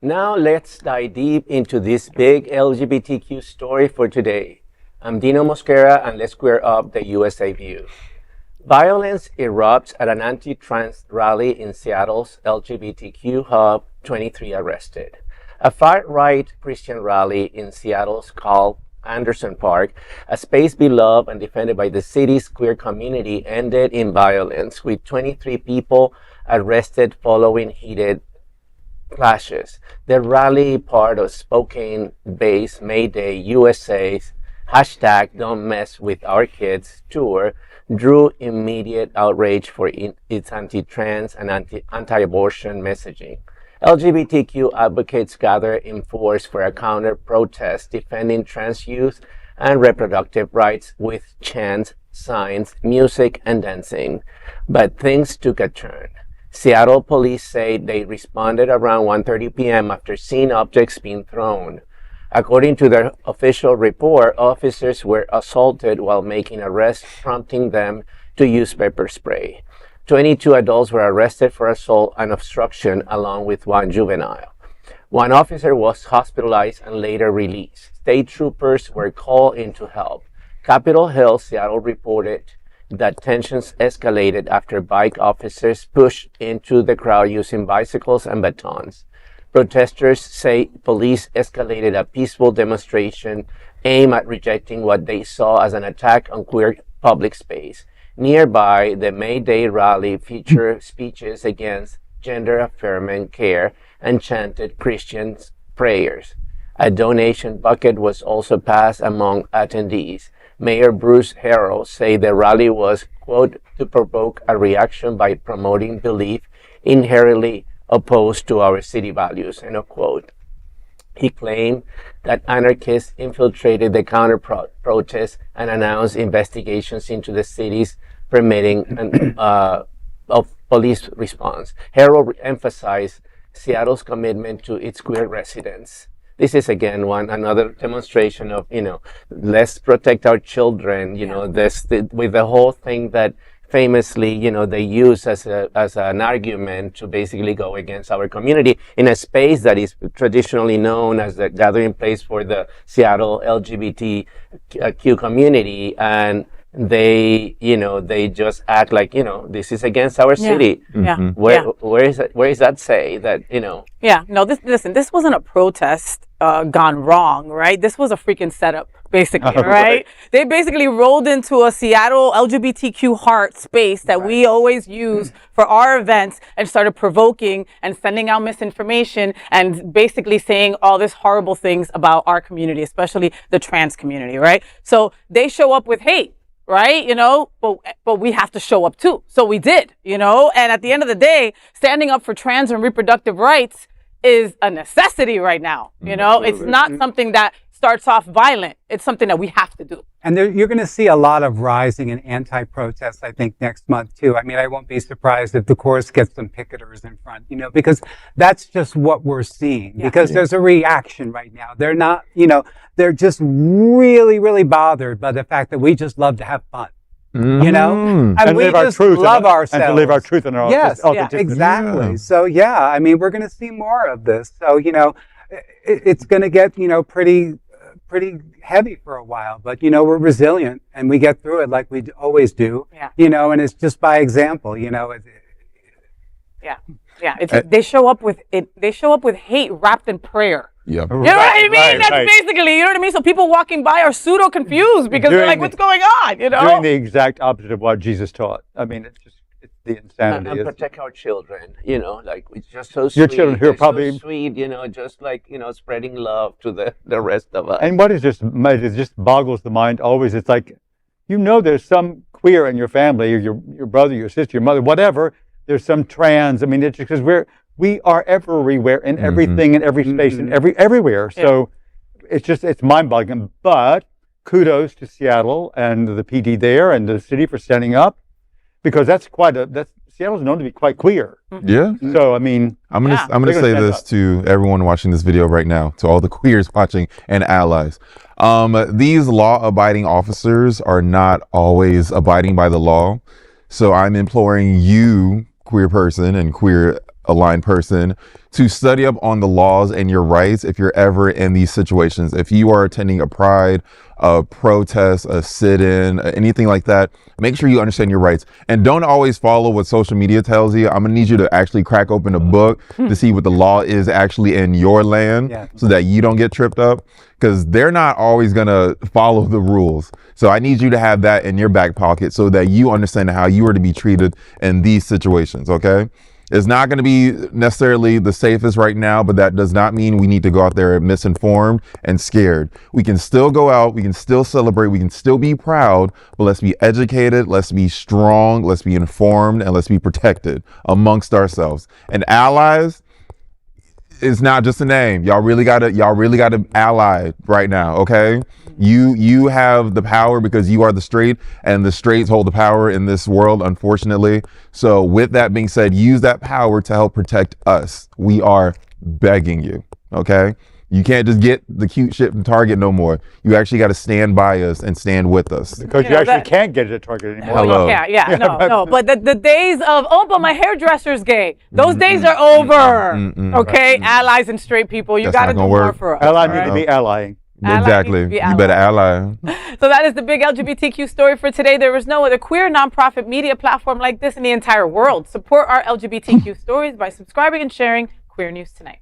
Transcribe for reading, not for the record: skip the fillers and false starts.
Now let's dive deep into this big LGBTQ story for today. I'm Dino Mosquera, and let's square up the USA view. Violence erupts at an anti-trans rally in Seattle's LGBTQ hub, 23 arrested. A far-right Christian rally in Seattle's called Anderson Park, a space beloved and defended by the city's queer community, ended in violence, with 23 people arrested following heated clashes. The rally, part of Spokane-based May Day USA's hashtag Don't Mess With Our Kids tour, drew immediate outrage for its anti-trans and anti-abortion messaging. LGBTQ advocates gathered in force for a counter-protest defending trans youth and reproductive rights with chants, signs, music, and dancing. But things took a turn. Seattle police say they responded around 1:30 p.m. after seeing objects being thrown. According to their official report, officers were assaulted while making arrests, prompting them to use pepper spray. 22 adults were arrested for assault and obstruction, along with one juvenile. One officer was hospitalized and later released. State troopers were called in to help. Capitol Hill, Seattle reported that tensions escalated after bike officers pushed into the crowd using bicycles and batons. Protesters say police escalated a peaceful demonstration aimed at rejecting what they saw as an attack on queer public space. Nearby, the May Day rally featured speeches against gender-affirming care and chanted Christian prayers. A donation bucket was also passed among attendees. Mayor Bruce Harrell said the rally was, quote, to provoke a reaction by promoting belief inherently opposed to our city values, end of quote. He claimed that anarchists infiltrated the counter-protest and announced investigations into the city's permitting of police response. Harrell emphasized Seattle's commitment to its queer residents. This is again another demonstration of, let's protect our children, with the whole thing that famously, they use as an argument to basically go against our community in a space that is traditionally known as the gathering place for the Seattle LGBTQ community. And they just act like, this is against our city. Yeah. Mm-hmm. Where is that say that, Yeah, no, this wasn't a protest gone wrong, right? This was a freaking setup, basically, right? They basically rolled into a Seattle LGBTQ heart space that we always use for our events and started provoking and sending out misinformation and basically saying all these horrible things about our community, especially the trans community, right? So they show up with hate. Right, but we have to show up too. So we did, and at the end of the day, standing up for trans and reproductive rights is a necessity right now. It's not something that starts off violent. It's something that we have to do. And you're going to see a lot of rising in anti-protests, I think, next month too. I mean, I won't be surprised if the course gets some picketers in front, because that's just what we're seeing. Yeah. Because there's a reaction right now. They're not, they're just really, really bothered by the fact that we just love to have fun. Mm-hmm. And we just love ourselves. And to live our truth and our authenticity. Exactly. Yeah. So I mean, we're going to see more of this. So, it's going to get, pretty heavy for a while, but we're resilient and we get through it like we always do. Yeah. And it's just by example. They show up with it. They show up with hate wrapped in prayer. Yeah. You know what I mean? That's basically, you know what I mean? So people walking by are pseudo confused because they're like, what's going on? Doing the exact opposite of what Jesus taught. I mean, it's the insanity. And protect our children, it's just so sweet. Your children who are probably so sweet, just like, spreading love to the rest of us. And what is just, it just boggles the mind always. It's like, there's some queer in your family, or your brother, your sister, your mother, whatever. There's some trans. I mean, it's because we are everywhere in everything, in every space, and everywhere. So it's mind-boggling. But kudos to Seattle and the PD there and the city for standing up, because Seattle's known to be quite queer. Yeah. So I mean, I'm gonna say this to everyone watching this video right now, to all the queers watching and allies. These law-abiding officers are not always abiding by the law. So I'm imploring you, queer person and queer aligned person to study up on the laws and your rights if you're ever in these situations. If you are attending a pride, a protest, a sit-in, anything like that, make sure you understand your rights. And don't always follow what social media tells you. I'm gonna need you to actually crack open a book to see what the law is actually in your land so that you don't get tripped up, because they're not always gonna follow the rules. So I need you to have that in your back pocket so that you understand how you are to be treated in these situations, okay? It's not going to be necessarily the safest right now, but that does not mean we need to go out there misinformed and scared. We can still go out, we can still celebrate, we can still be proud, but let's be educated, let's be strong, let's be informed, and let's be protected amongst ourselves. And allies, it's not just a name. Y'all really gotta ally right now, okay? You have the power because you are the straight, and the straights hold the power in this world, unfortunately. So with that being said, use that power to help protect us. We are begging you, okay? You can't just get the cute shit from Target no more. You actually got to stand by us and stand with us. Because you actually can't get it at Target anymore. Hello. No. But the days of, oh, but my hairdresser's gay. Those days are over. Okay? Allies and straight people, you got to do more for us. Ally need to be allying. Exactly. You better ally. So that is the big LGBTQ story for today. There is no other queer nonprofit media platform like this in the entire world. Support our LGBTQ stories by subscribing and sharing Queer News Tonight.